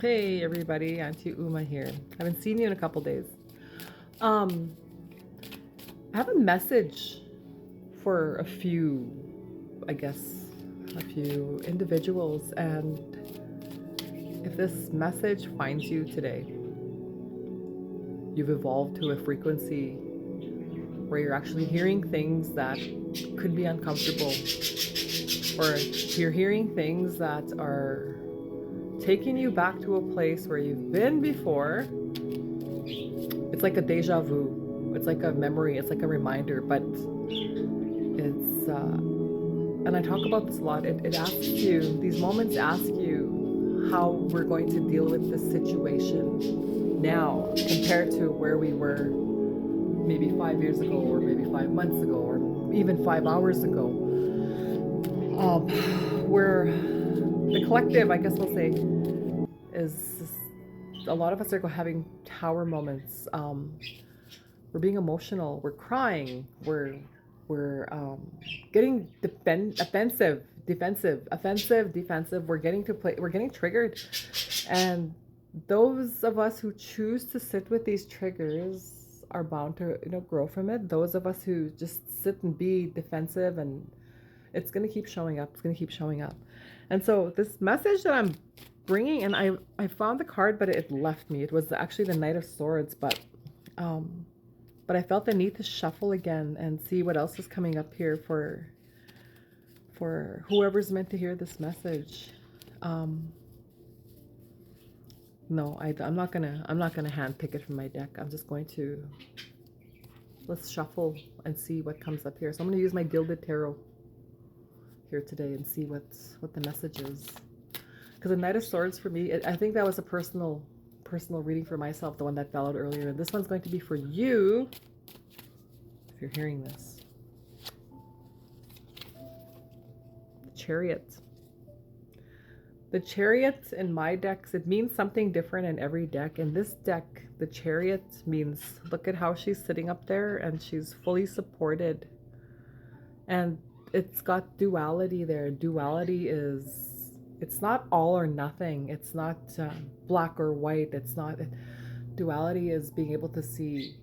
Hey everybody, Auntie Uma here. Haven't seen you in a couple days. Um, I have a message for I guess, a few individuals, and if this message finds you today, you've evolved to a frequency where you're actually hearing things that could be uncomfortable, or you're hearing things that are taking you back to a place where you've been before. It's like a deja vu. It's like a memory. It's like a reminder, but and I talk about this a lot. It asks you, these moments ask you how we're going to deal with this situation now compared to where we were maybe 5 years ago, or maybe 5 months ago, or even 5 hours ago. Where the collective, I guess we'll say, is a lot of us are having tower moments. We're being emotional. We're crying. We're getting defensive. We're getting to play. We're getting triggered, and those of us who choose to sit with these triggers are bound to grow from it. Those of us who just sit and be defensive, and it's going to keep showing up. It's going to keep showing up. And so this message that I'm bringing, and I found the card, but it left me. It was actually the Knight of Swords, but I felt the need to shuffle again and see what else is coming up here for whoever's meant to hear this message. No, I'm not gonna hand pick it from my deck. I'm just going to let's shuffle and see what comes up here. So I'm gonna use my Gilded Tarot here today and see what the message is. Because the Knight of Swords for me, I think that was a personal reading for myself, the one that fell out earlier. And this one's going to be for you if you're hearing this. The Chariot. The Chariot in my decks, it means something different in every deck. In this deck, the Chariot means, look at how she's sitting up there and she's fully supported. And it's got duality there. Duality is, it's not all or nothing. It's not black or white. It's not. Duality is being able to see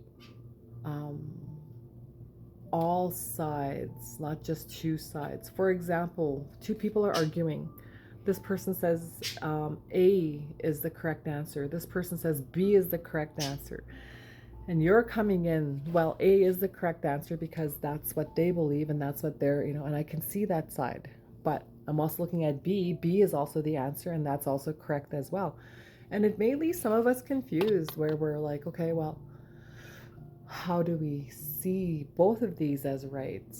all sides, not just two sides. For example, two people are arguing. This person says A is the correct answer. This person says B is the correct answer. And you're coming in, well, A is the correct answer because that's what they believe and that's what they're, and I can see that side. But I'm also looking at B. B is also the answer, and that's also correct as well. And it may leave some of us confused where we're like, okay, well, how do we see both of these as right?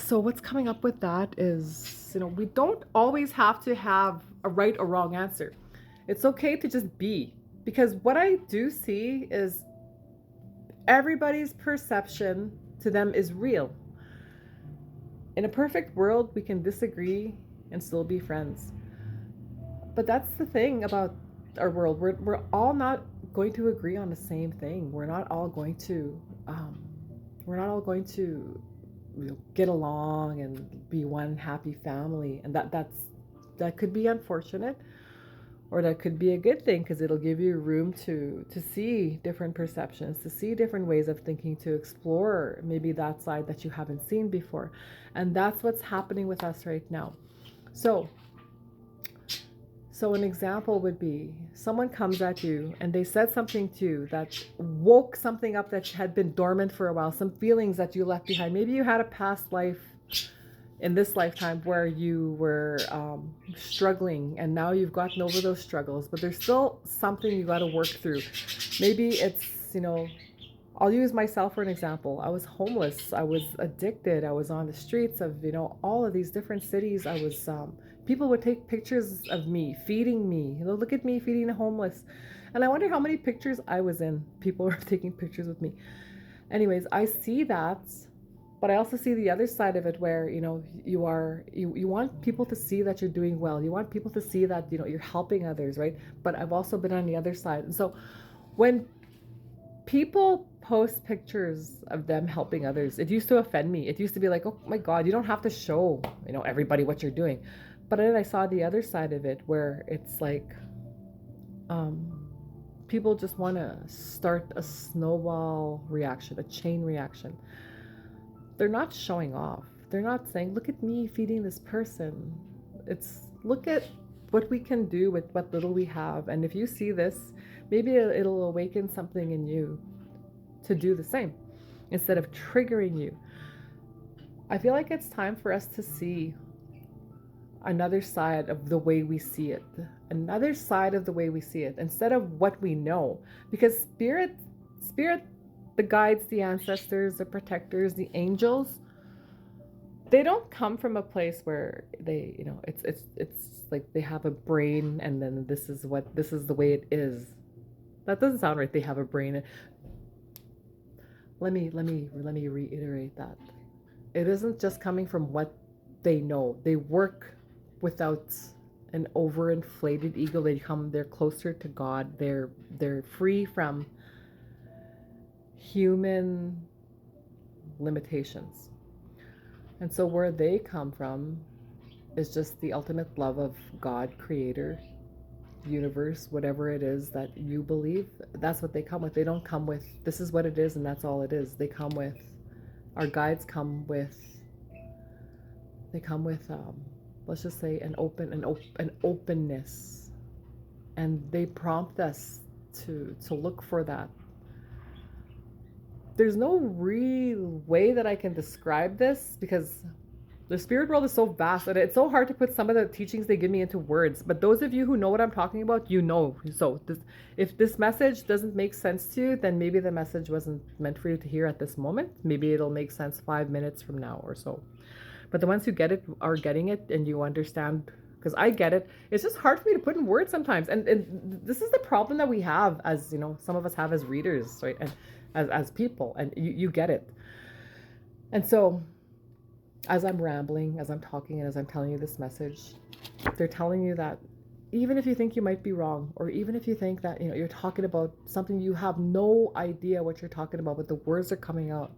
So what's coming up with that is, we don't always have to have a right or wrong answer. It's okay to just be. Because what I do see is everybody's perception to them is real. In a perfect world, we can disagree and still be friends. But that's the thing about our world. We're all not going to agree on the same thing. We're not all going to get along and be one happy family. And that could be unfortunate, or that could be a good thing because it'll give you room to see different perceptions, to see different ways of thinking, to explore maybe that side that you haven't seen before. And that's what's happening with us right now. So an example would be someone comes at you and they said something to you that woke something up that had been dormant for a while, some feelings that you left behind. Maybe you had a past life in this lifetime where you were struggling, and now you've gotten over those struggles, but there's still something you got to work through. Maybe it's, I'll use myself for an example. I was homeless. I was addicted. I was on the streets of, all of these different cities. I was, people would take pictures of me, feeding me. Look at me feeding the homeless. And I wonder how many pictures I was in. People were taking pictures with me. Anyways, I see that. But I also see the other side of it where, you want people to see that you're doing well. You want people to see that, you're helping others, right? But I've also been on the other side. And so when people post pictures of them helping others, it used to offend me. It used to be like, oh my God, you don't have to show, everybody what you're doing. But then I saw the other side of it where it's like people just want to start a snowball reaction, a chain reaction. They're not showing off. They're not saying, look at me feeding this person. It's look at what we can do with what little we have. And if you see this, maybe it'll awaken something in you to do the same instead of triggering you. I feel like it's time for us to see another side of the way we see it, another side of the way we see it instead of what we know, because spirit, the guides, the ancestors, the protectors, the angels, they don't come from a place where they, you know, it's like they have a brain and then this is the way it is. That doesn't sound right. They have a brain. Let me reiterate that. It isn't just coming from what they know. They work without an overinflated ego. They're closer to God. They're free from human limitations. And so where they come from is just the ultimate love of God, creator, universe, whatever it is that you believe. That's what they come with. They don't come with, this is what it is and that's all it is. They come with, our guides come with, let's just say an openness, and they prompt us to look for that. There's no real way that I can describe this because the spirit world is so vast and it's so hard to put some of the teachings they give me into words. But those of you who know what I'm talking about, you know. So if this message doesn't make sense to you, then maybe the message wasn't meant for you to hear at this moment. Maybe it'll make sense 5 minutes from now or so. But the ones who get it are getting it, and you understand, because I get it. It's just hard for me to put in words sometimes. And this is the problem that we have, as you know, some of us have as readers, right? And as people, and you get it. And so as I'm rambling, as I'm talking, and as I'm telling you this message, they're telling you that even if you think you might be wrong, or even if you think that, you know, you're talking about something, you have no idea what you're talking about, but the words are coming out.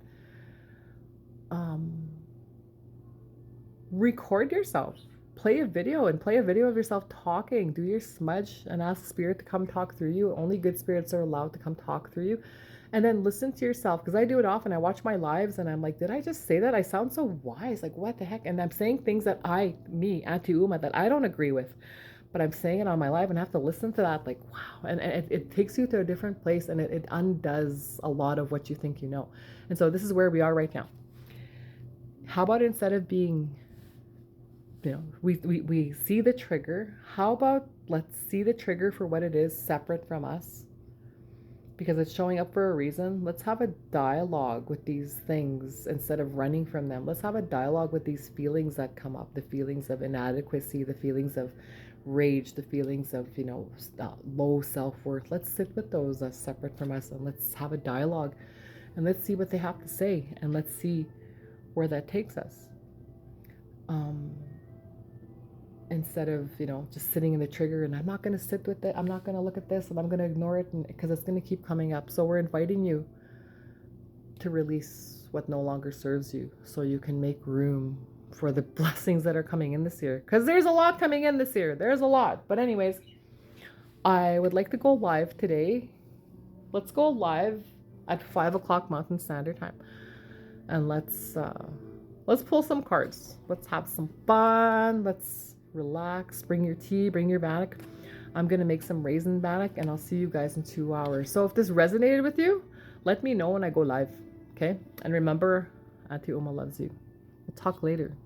Record yourself, play a video of yourself talking, do your smudge and ask spirit to come talk through you. Only good spirits are allowed to come talk through you. And then listen to yourself, because I do it often. I watch my lives and I'm like, did I just say that? I sound so wise, like what the heck? And I'm saying things that Auntie Oma, that I don't agree with, but I'm saying it on my live and I have to listen to that, like, wow. And it takes you to a different place, and it undoes a lot of what you think you know. And so this is where we are right now. How about instead of being, you know, we see the trigger, how about let's see the trigger for what it is, separate from us, because it's showing up for a reason. Let's have a dialogue with these things instead of running from them. Let's have a dialogue with these feelings that come up, the feelings of inadequacy, the feelings of rage, the feelings of, you know, low self-worth. Let's sit with those as separate from us, and let's have a dialogue, and let's see what they have to say, and let's see where that takes us. Instead of, you know, just sitting in the trigger and I'm not going to sit with it, I'm not going to look at this, and I'm going to ignore it, because it's going to keep coming up. So we're inviting you to release what no longer serves you, so you can make room for the blessings that are coming in this year, because there's a lot coming in this year. There's a lot. But anyways, I would like to go live today. Let's go live at 5 o'clock Mountain Standard Time, and let's pull some cards. Let's have some fun. Let's relax. Bring your tea, bring your bannock. I'm gonna make some raisin bannock, and I'll see you guys in 2 hours. So if this resonated with you, let me know when I go live, okay? And remember, Auntie Oma loves you. We'll talk later.